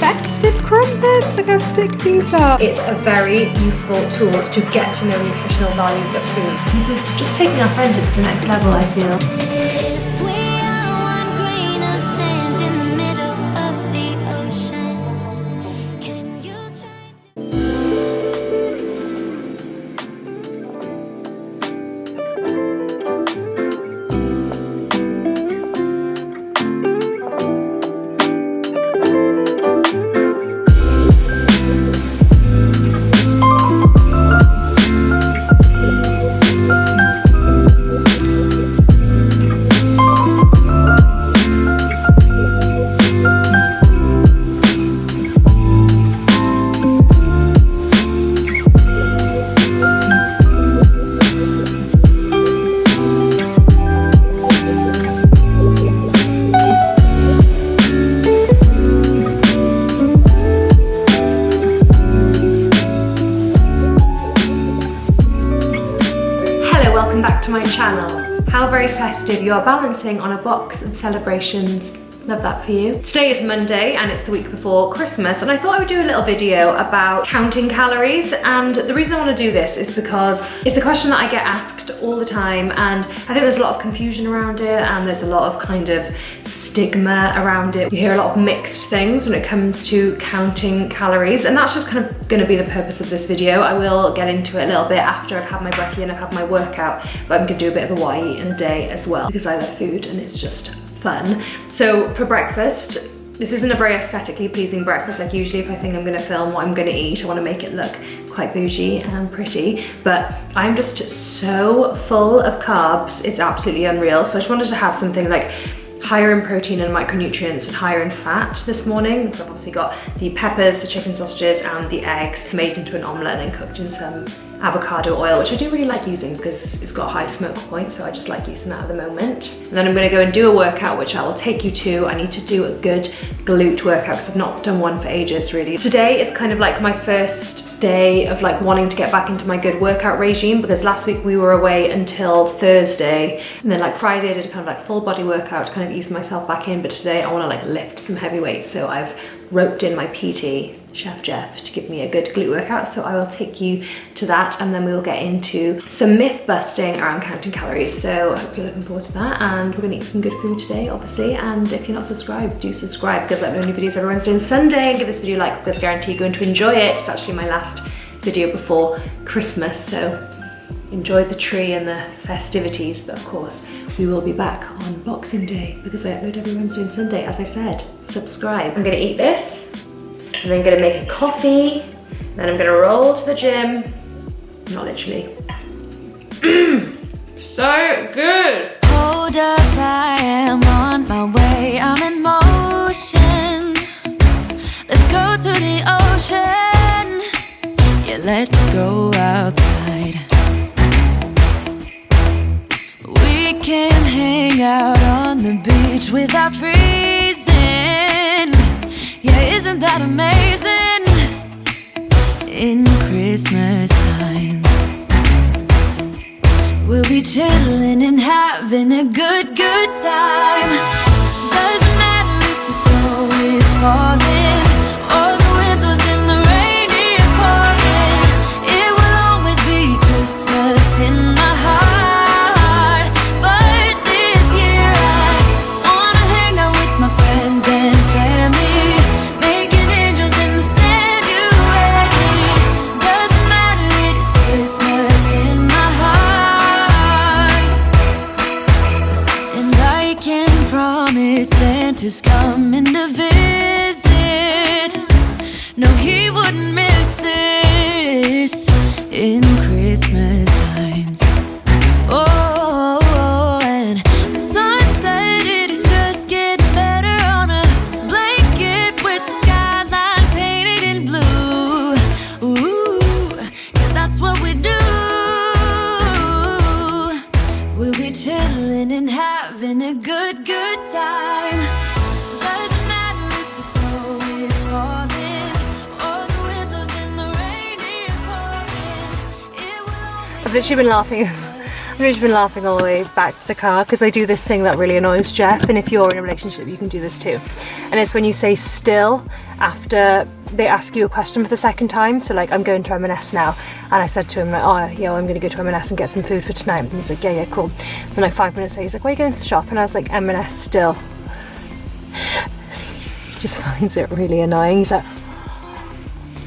festive crumpets. Look how sick these are. It's a very useful tool to get to know nutritional values of food. This is just taking our friendship to the next level, I feel. My channel. How very festive you are balancing on a box of celebrations. Love that for you. Today is Monday and it's the week before Christmas, and I thought I would do a little video about counting calories. And the reason I want to do this is because it's a question that I get asked all the time, and I think there's a lot of confusion around it and there's a lot of kind of stigma around it. You hear a lot of mixed things when it comes to counting calories, and that's just kind of going to be the purpose of this video. I will get into it a little bit after I've had my brekkie and I've had my workout, but I'm going to do a bit of a what I eat in a day as well, because I love food and it's just fun. So for breakfast, this isn't a very aesthetically pleasing breakfast. Like usually if I think I'm gonna film what I'm gonna eat, I wanna make it look quite bougie and pretty, but I'm just so full of carbs, it's absolutely unreal. So I just wanted to have something like higher in protein and micronutrients and higher in fat this morning. So I've obviously got the peppers, the chicken sausages and the eggs made into an omelette and then cooked in some avocado oil, which I do really like using because it's got a high smoke point, so I just like using that at the moment. And then I'm gonna go and do a workout, which I will take you to. I need to do a good glute workout because I've not done one for ages really. Today is kind of like my first day of like wanting to get back into my good workout regime, because last week we were away until Thursday, and then like Friday I did a kind of like full body workout to kind of ease myself back in, but today I want to like lift some heavy weights, so I've roped in my PT, Chef Jeff, to give me a good glute workout. So I will take you to that, and then we will get into some myth busting around counting calories. So I hope you're looking forward to that, and we're gonna eat some good food today, obviously. And if you're not subscribed, do subscribe, because I upload new videos every Wednesday and Sunday, and give this video a like, because I guarantee you're going to enjoy it. It's actually my last video before Christmas, so enjoy the tree and the festivities. But of course, we will be back on Boxing Day, because I upload every Wednesday and Sunday, as I said. Subscribe. I'm gonna eat this, and then gonna make a coffee, then I'm gonna roll to the gym. Not literally. So good. Hold up, I am on my way, I'm in motion. Let's go to the ocean. Yeah, let's go outside. We can hang out on the beach without freezing. Yeah, isn't that amazing? In Christmas times, we'll be chilling and having a good time. Doesn't matter if the snow is falling or the wind blows and the rain is pouring. It will always be Christmas in my heart. But this year I wanna hang out with my friends and family, making angels in the sand, you ready? Doesn't matter, it is Christmas in my heart. And I can promise Santa's coming to visit. No, he wouldn't miss this in Christmas times. Oh, and the sunset, it is just getting better on a blanket with the skyline painted in blue. Ooh, yeah, that's what we do. We'll be chilling and having a good time. Doesn't matter if the snow is falling or the wind blows and the rain is pouring. It will always I've literally been laughing. I'm just been laughing all the way back to the car because I do this thing that really annoys Jeff, and if you're in a relationship you can do this too. And it's when you say still after they ask you a question for the second time. So like, I'm going to M&S now, and I said to him like, oh yeah, well, I'm going to go to M&S and get some food for tonight. And he's like, yeah, cool. Then like 5 minutes later he's like, where are you going to the shop? And I was like, M&S still. He just finds it really annoying. He's like,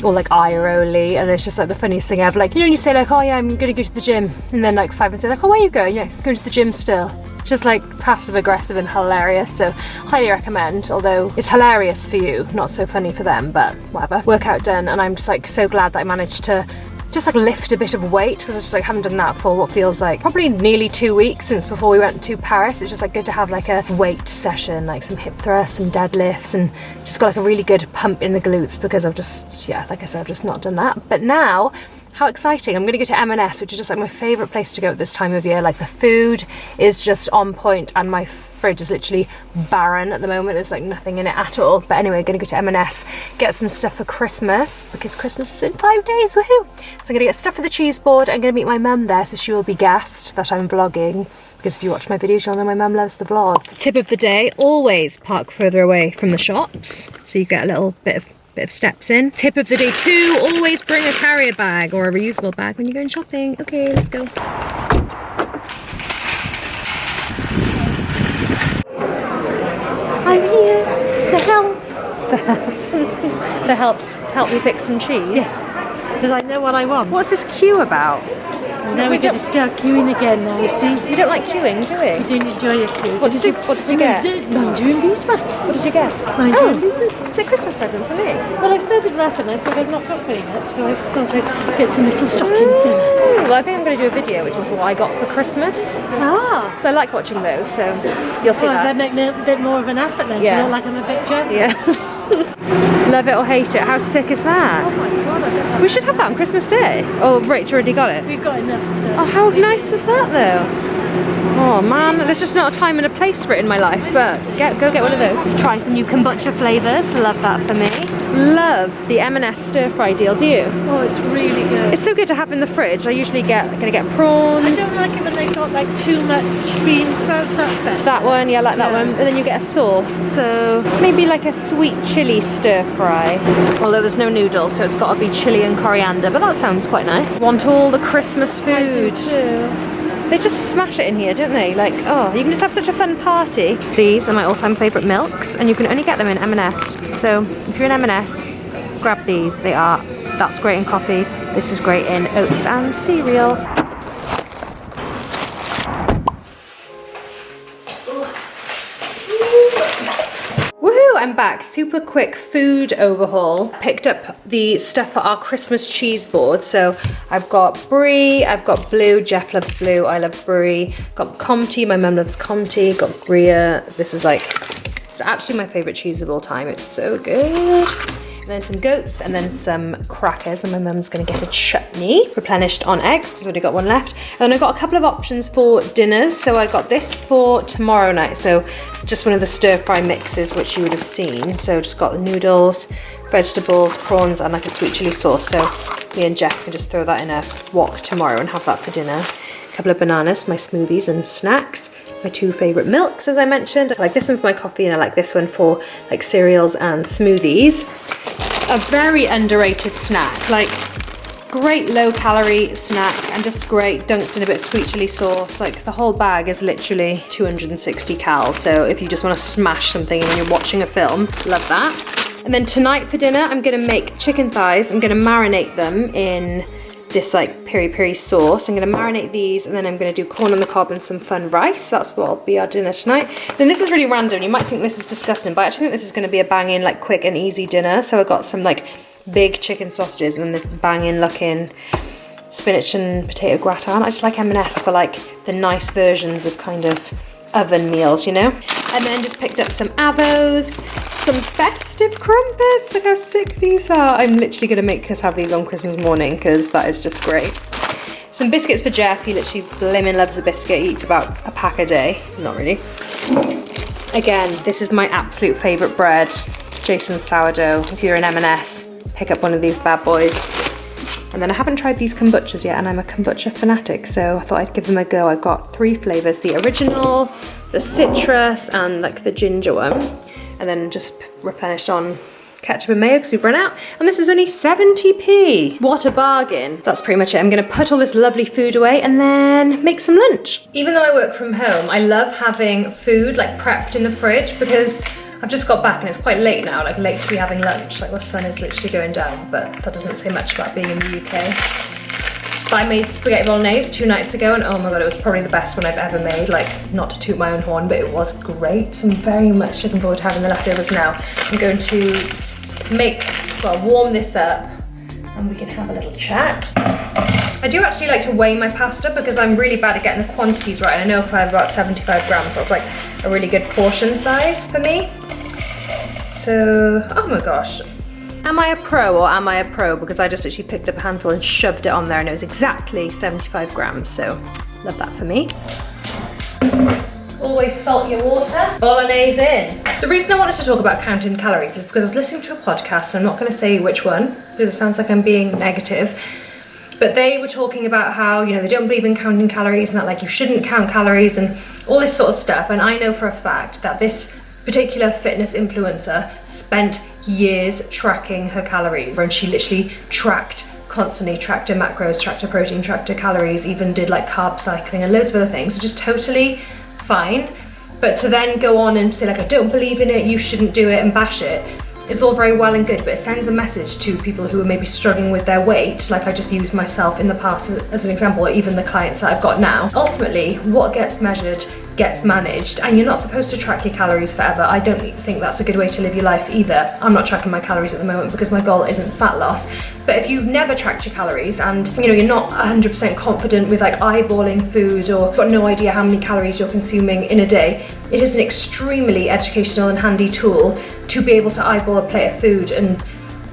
or like Iroli, and it's just like the funniest thing ever. Like, you know, when you say like, oh yeah, I'm gonna go to the gym, and then like 5 minutes later, like, oh, where are you going? Yeah, going to the gym still. Just like passive aggressive and hilarious. So highly recommend, although it's hilarious for you, not so funny for them, but whatever. Workout done, and I'm just like so glad that I managed to just like lift a bit of weight, because I just like haven't done that for what feels like probably nearly 2 weeks since before we went to Paris. It's just like good to have like a weight session, like some hip thrusts, some deadlifts, and just got like a really good pump in the glutes, because I've just, yeah, like I said, I've just not done that. But now, how exciting. I'm gonna go to M&S, which is just like my favorite place to go at this time of year. Like the food is just on point, and my fridge is literally barren at the moment. There's like nothing in it at all. But anyway, gonna go to M&S, get some stuff for Christmas, because Christmas is in 5 days, woohoo! So I'm gonna get stuff for the cheese board. I'm gonna meet my mum there, so she will be gassed that I'm vlogging, because if you watch my videos, you'll know my mum loves the vlog. Tip of the day, always park further away from the shops, so you get a little bit of steps in. Tip of the day 2, always bring a carrier bag or a reusable bag when you're going shopping. Okay, let's go. I'm here to help. To help me fix some cheese? Yes, because I know what I want. What's this queue about? Now we're going to start queuing again now, you see. You don't like queuing, do we? You don't enjoy your queue. What did you get? Mind you in these bags. What did you get? Mind you in these bags. It's a Christmas present for me. Well, I started wrapping. I thought I've not got very much, so I thought I'd get some little stocking fillers. Well, I think I'm going to do a video, which is what I got for Christmas. Ah. So I like watching those, so you'll see Well, that. that make me a bit more of an effort then. Yeah. To look like I'm a bit jelly. Yeah. Love it or hate it. How sick is that? Oh my god, I don't know. We should have that on Christmas Day. Oh, Rach already got it. We've got enough stuff. Oh, how nice is that though? Oh man, there's just not a time and a place for it in my life, but go get one of those. Try some new kombucha flavours, love that for me. Love the M&S stir fry deal, do you? Oh, it's really good. It's so good to have in the fridge. I usually gonna get prawns. I don't like it when they got like too much bean sprouts. That's better. That one, yeah, I like that one. And then you get a sauce, so maybe like a sweet chilli stir fry. Although there's no noodles, so it's got to be chilli and coriander, but that sounds quite nice. Want all the Christmas food. I do too. They just smash it in here, don't they? Like, oh, you can just have such a fun party. These are my all-time favourite milks, and you can only get them in M&S. So if you're in M&S, grab these. That's great in coffee. This is great in oats and cereal. Woohoo, I'm back. Super quick food overhaul. Picked up the stuff for our Christmas cheese board. So I've got brie, I've got blue, Jeff loves blue, I love brie. Got Comté, my mum loves Comté. Got Gruyere. This is like, it's actually my favourite cheese of all time. It's so good. And then some goats, and then some crackers, and my mum's gonna get a chutney replenished on eggs because I've already got one left. And then I've got a couple of options for dinners. So I got this for tomorrow night. So just one of the stir fry mixes which you would have seen. So just got the noodles, vegetables, prawns, and like a sweet chili sauce. So me and Jeff can just throw that in a wok tomorrow and have that for dinner. A couple of bananas, my smoothies and snacks. My 2 favourite milks, as I mentioned. I like this one for my coffee, and I like this one for like cereals and smoothies. A very underrated snack, like great low calorie snack, and just great dunked in a bit of sweet chili sauce. Like the whole bag is literally 260 calories, so if you just want to smash something when you're watching a film, love that. And then tonight for dinner, I'm gonna make chicken thighs. I'm gonna marinate them in this like peri-peri sauce. I'm gonna marinate these, and then I'm gonna do corn on the cob and some fun rice. That's what will be our dinner tonight. Then this is really random. You might think this is disgusting, but I actually think this is gonna be a banging, like quick and easy dinner. So I got some like big chicken sausages, and then this banging looking spinach and potato gratin. I just like M&S for like the nice versions of kind of oven meals, you know? And then just picked up some avos, some festive crumpets. Look how sick these are. I'm literally gonna make us have these on Christmas morning because that is just great. Some biscuits for Jeff. He literally blimmin' loves a biscuit. He eats about a pack a day. Not really. Again, this is my absolute favorite bread, Jason's sourdough. If you're in M&S, pick up one of these bad boys. And then I haven't tried these kombuchas yet, and I'm a kombucha fanatic, so I thought I'd give them a go. I've got 3 flavours, the original, the citrus, and like the ginger one. And then just replenished on ketchup and mayo because we've run out. And this is only 70p. What a bargain. That's pretty much it. I'm gonna put all this lovely food away and then make some lunch. Even though I work from home, I love having food like prepped in the fridge because I've just got back and it's quite late now, like late to be having lunch. Like the sun is literally going down, but that doesn't say much about being in the UK. But I made spaghetti bolognese 2 nights ago and oh my god, it was probably the best one I've ever made. Like, not to toot my own horn, but it was great. So I'm very much looking forward to having the leftovers now. I'm going to warm this up and we can have a little chat. I do actually like to weigh my pasta because I'm really bad at getting the quantities right. And I know if I have about 75 grams, that's like a really good portion size for me. So, oh my gosh. Am I a pro or am I a pro? Because I just actually picked up a handful and shoved it on there and it was exactly 75 grams. So, love that for me. Always salt your water. Bolognese in. The reason I wanted to talk about counting calories is because I was listening to a podcast, and I'm not going to say which one because it sounds like I'm being negative, but they were talking about how, you know, they don't believe in counting calories and that like you shouldn't count calories and all this sort of stuff. And I know for a fact that this particular fitness influencer spent years tracking her calories, and she literally constantly tracked her macros, tracked her protein, tracked her calories, even did like carb cycling and loads of other things. So just totally fine. But to then go on and say like, I don't believe in it, you shouldn't do it, and bash it, it's all very well and good, but it sends a message to people who are maybe struggling with their weight, like I just used myself in the past as an example, or even the clients that I've got now. Ultimately, what gets measured gets managed, and you're not supposed to track your calories forever. I don't think that's a good way to live your life either. I'm not tracking my calories at the moment because my goal isn't fat loss. But if you've never tracked your calories and you know you're not 100% confident with like eyeballing food or got no idea how many calories you're consuming in a day, it is an extremely educational and handy tool to be able to eyeball a plate of food and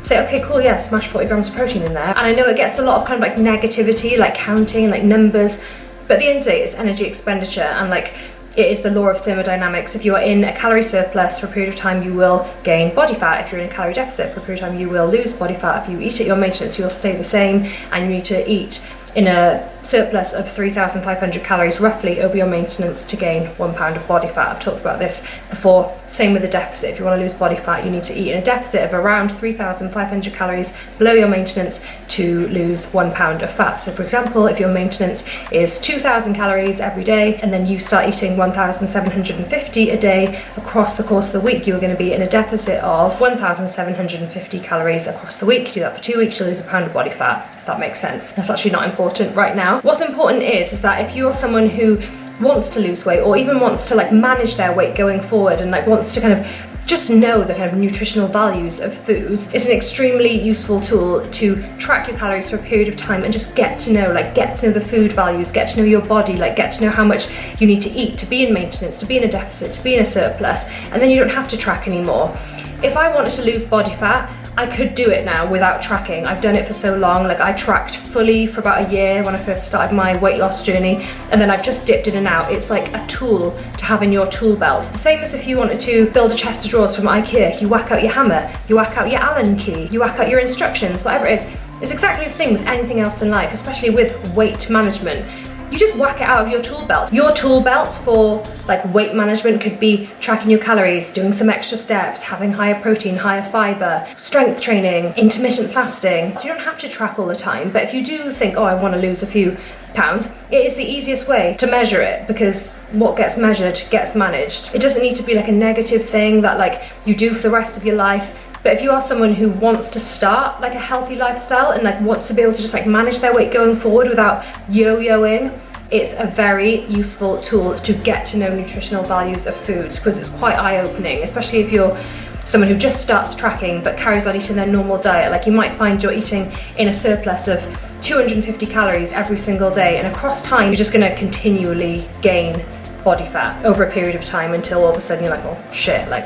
say, okay, cool, yeah, smash 40 grams of protein in there. And I know it gets a lot of kind of like negativity, like counting, like numbers, but at the end of the day, it's energy expenditure, and like it is the law of thermodynamics. If you are in a calorie surplus for a period of time, you will gain body fat. If you're in a calorie deficit for a period of time, you will lose body fat. If you eat at your maintenance, you'll stay the same, and you need to eat in a surplus of 3,500 calories roughly over your maintenance to gain 1 pound of body fat. I've talked about this before. Same with the deficit. If you want to lose body fat, you need to eat in a deficit of around 3,500 calories below your maintenance to lose 1 pound of fat. So for example, if your maintenance is 2,000 calories every day and then you start eating 1,750 a day across the course of the week, you're going to be in a deficit of 1,750 calories across the week. Do that for 2 weeks, you'll lose a pound of body fat. That makes sense. That's actually not important right now. What's important is that if you're someone who wants to lose weight or even wants to like manage their weight going forward and like wants to kind of just know the kind of nutritional values of foods, it's an extremely useful tool to track your calories for a period of time and just get to know the food values, get to know your body, like get to know how much you need to eat to be in maintenance, to be in a deficit, to be in a surplus, and then you don't have to track anymore. If I wanted to lose body fat, I could do it now without tracking. I've done it for so long. Like I tracked fully for about a year when I first started my weight loss journey, and then I've just dipped in and out. It's like a tool to have in your tool belt. The same as if you wanted to build a chest of drawers from IKEA. You whack out your hammer, you whack out your Allen key, you whack out your instructions, whatever it is. It's exactly the same with anything else in life, especially with weight management. You just whack it out of your tool belt. Your tool belt for like weight management could be tracking your calories, doing some extra steps, having higher protein, higher fiber, strength training, intermittent fasting. So you don't have to track all the time, but if you do think, oh, I want to lose a few pounds, it is the easiest way to measure it because what gets measured gets managed. It doesn't need to be like a negative thing that like you do for the rest of your life. But if you are someone who wants to start like a healthy lifestyle and like wants to be able to just like manage their weight going forward without yo-yoing, it's a very useful tool to get to know nutritional values of foods because it's quite eye-opening, especially if you're someone who just starts tracking but carries on eating their normal diet. Like you might find you're eating in a surplus of 250 calories every single day, and across time you're just going to continually gain body fat over a period of time until all of a sudden you're like, oh shit, like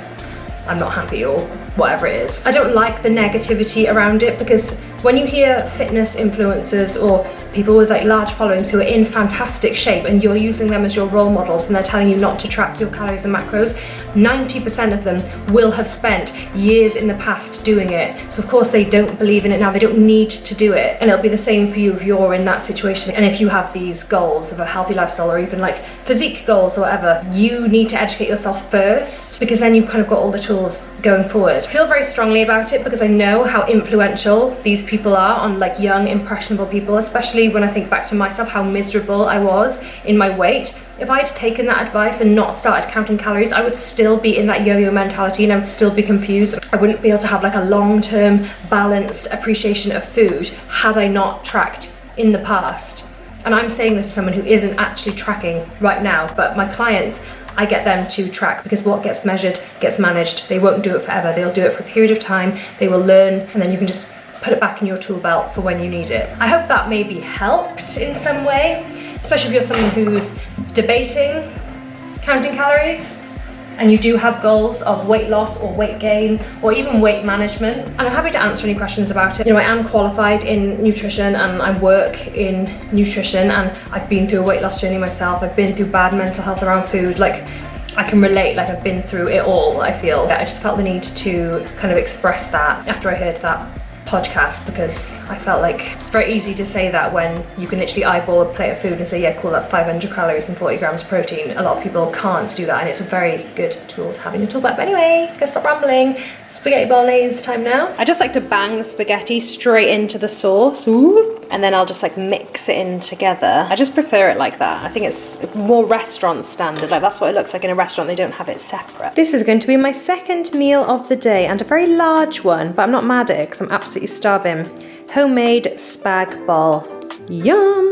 I'm not happy or whatever it is. I don't like the negativity around it because when you hear fitness influencers or people with like large followings who are in fantastic shape, and you're using them as your role models, and they're telling you not to track your calories and macros, 90% of them will have spent years in the past doing it. So of course they don't believe in it now, they don't need to do it. And it'll be the same for you if you're in that situation. And if you have these goals of a healthy lifestyle, or even like physique goals or whatever, you need to educate yourself first, because then you've kind of got all the tools going forward. I feel very strongly about it because I know how influential these people are on like young, impressionable people, especially when I think back to myself, how miserable I was in my weight. If I had taken that advice and not started counting calories, I would still be in that yo-yo mentality, and I would still be confused. I wouldn't be able to have like a long-term balanced appreciation of food had I not tracked in the past. And I'm saying this as someone who isn't actually tracking right now, but my clients, I get them to track, because what gets measured gets managed. They won't do it forever. They'll do it for a period of time. They will learn, and then you can just put it back in your tool belt for when you need it. I hope that maybe helped in some way, especially if you're someone who's debating counting calories and you do have goals of weight loss or weight gain or even weight management. And I'm happy to answer any questions about it. You know, I am qualified in nutrition and I work in nutrition, and I've been through a weight loss journey myself. I've been through bad mental health around food. Like, I can relate, like I've been through it all, I feel. I just felt the need to kind of express that after I heard that podcast, because I felt like it's very easy to say that when you can literally eyeball a plate of food and say, yeah, cool, that's 500 calories and 40 grams of protein. A lot of people can't do that, and it's a very good tool to have in your tool bag. But anyway, gotta stop rambling. Spaghetti bolognese time now. I just like to bang the spaghetti straight into the sauce. Ooh. And then I'll just like mix it in together. I just prefer it like that. I think it's more restaurant standard. Like that's what it looks like in a restaurant. They don't have it separate. This is going to be my second meal of the day, and a very large one, but I'm not mad at it because I'm absolutely starving. Homemade spag bol. Yum.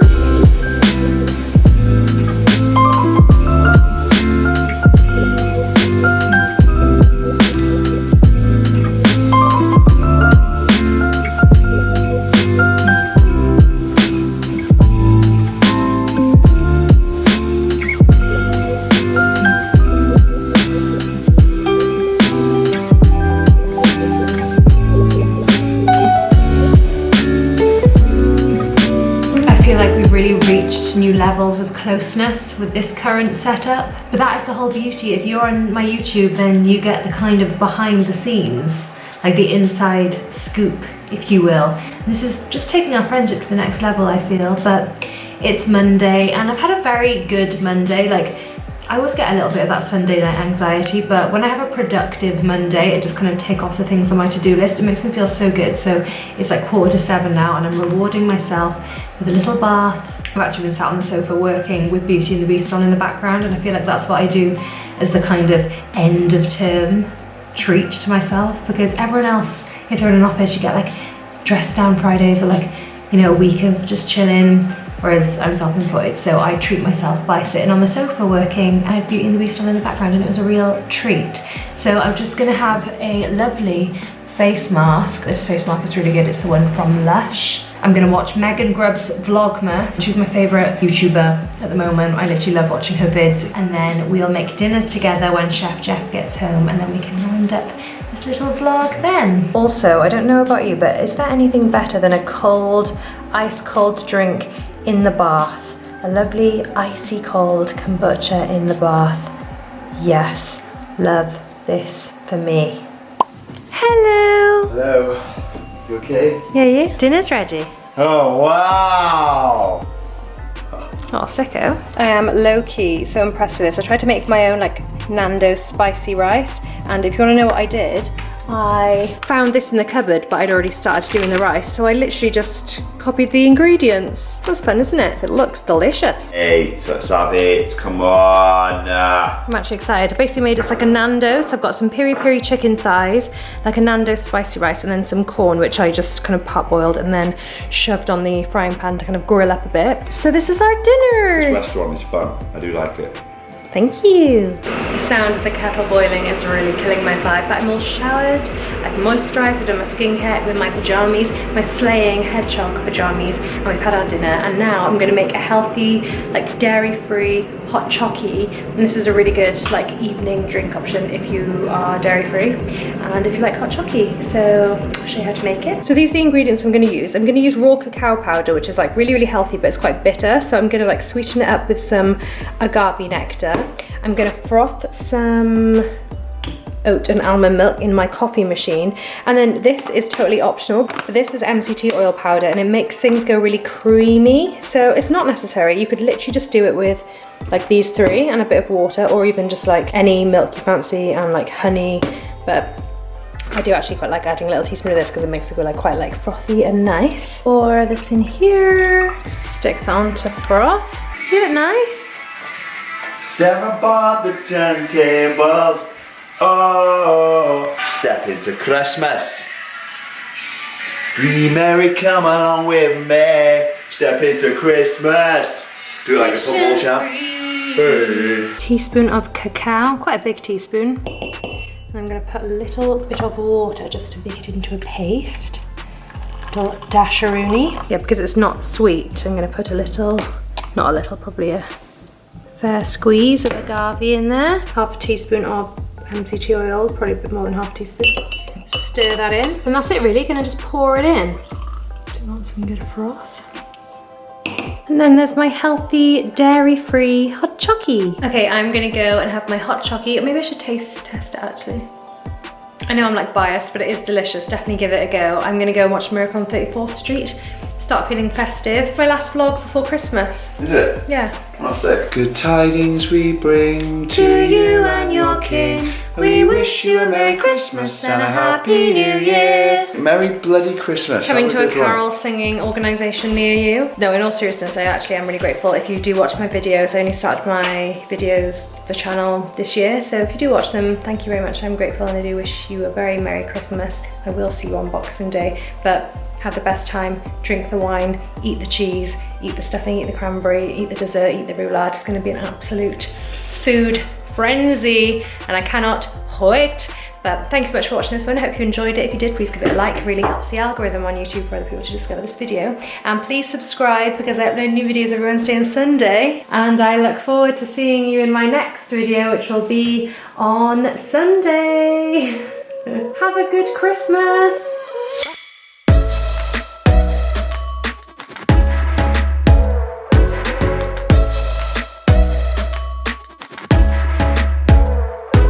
New levels of closeness with this current setup, but that is the whole beauty. If you're on my YouTube, then you get the kind of behind the scenes, like the inside scoop, if you will. This is just taking our friendship to the next level, I feel. But it's Monday and I've had a very good Monday. Like, I always get a little bit of that Sunday night anxiety, but when I have a productive Monday, I just kind of tick off the things on my to-do list. It makes me feel so good. So it's like 7:15 now, and I'm rewarding myself with a little bath. I've actually been sat on the sofa working with Beauty and the Beast on in the background, and I feel like that's what I do as the kind of end of term treat to myself, because everyone else, if they're in an office, you get like dress down Fridays or like, you know, a week of just chilling, whereas I'm self-employed, so I treat myself by sitting on the sofa working. I had Beauty and the Beast on in the background and it was a real treat. So I'm just gonna have a lovely face mask. This face mask is really good. It's the one from Lush. I'm gonna watch Megan Grubb's Vlogmas. She's my favorite YouTuber at the moment. I literally love watching her vids. And then we'll make dinner together when Chef Jeff gets home, and then we can round up this little vlog then. Also, I don't know about you, but is there anything better than a cold, ice cold drink in the bath? A lovely icy cold kombucha in the bath. Yes, love this for me. Hello. Hello. You okay? Yeah, you? Dinner's ready. Oh, wow. Oh, sicko. I am low-key so impressed with this. I tried to make my own like Nando's spicy rice, and if you want to know what I did, I found this in the cupboard, but I'd already started doing the rice, so I literally just copied the ingredients. That's fun, isn't it? It looks delicious. Hey, so let's have it. Come on. I'm actually excited. I basically made it like a Nando's. So I've got some piri-piri chicken thighs, like a Nando's spicy rice, and then some corn, which I just kind of pot-boiled and then shoved on the frying pan to kind of grill up a bit. So this is our dinner. This restaurant is fun. I do like it. Thank you. The sound of the kettle boiling is really killing my vibe, but I'm all showered, I've moisturised, I've done my skincare with my pyjamas, my slaying head Choc pyjamas, and we've had our dinner, and now I'm gonna make a healthy, like dairy-free, hot chocky, and this is a really good like evening drink option if you are dairy free and if you like hot chocky. So I'll show you how to make it. So these are the ingredients I'm going to use. I'm going to use raw cacao powder, which is like really healthy, but it's quite bitter, so I'm going to like sweeten it up with some agave nectar. I'm going to froth some oat and almond milk in my coffee machine, and then this is totally optional, but this is MCT oil powder, and it makes things go really creamy, so it's not necessary. You could literally just do it with like these three and a bit of water, or even just like any milk you fancy and like honey, but I do actually quite like adding a little teaspoon of this because it makes it go like quite like frothy and nice. Pour this in here, stick that on to froth. Isn't it nice? Step above the turntables. Oh, step into Christmas. Be merry, come along with me. Step into Christmas. Do it like a football champ. Hey. Teaspoon of cacao, quite a big teaspoon. And I'm going to put a little bit of water just to make it into a paste. A little dasharoonie. Yeah, because it's not sweet, I'm going to put a little, not a little, probably a fair squeeze of agave in there. Half a teaspoon of MCT oil, probably a bit more than half a teaspoon. Stir that in, and that's it really. Gonna just pour it in. Just want some good froth. And then there's my healthy, dairy-free hot chocky. Okay, I'm gonna go and have my hot chocky. Maybe I should test it actually. I know I'm like biased, but it is delicious. Definitely give it a go. I'm gonna go and watch Miracle on 34th Street. Start feeling festive. My last vlog before Christmas. Is it? Yeah. That's it. Good tidings we bring to you and your king. We wish you a Merry Christmas and a Happy New Year. Merry bloody Christmas. Coming to a carol singing organisation near you. No, in all seriousness, I actually am really grateful. If you do watch my videos, I only started my videos, the channel this year. So if you do watch them, thank you very much. I'm grateful, and I do wish you a very Merry Christmas. I will see you on Boxing Day, but have the best time, drink the wine, eat the cheese, eat the stuffing, eat the cranberry, eat the dessert, eat the roulade. It's gonna be an absolute food frenzy, and I cannot wait. But thanks so much for watching this one. I hope you enjoyed it. If you did, please give it a like. It really helps the algorithm on YouTube for other people to discover this video. And please subscribe, because I upload new videos every Wednesday and Sunday. And I look forward to seeing you in my next video, which will be on Sunday. Have a good Christmas.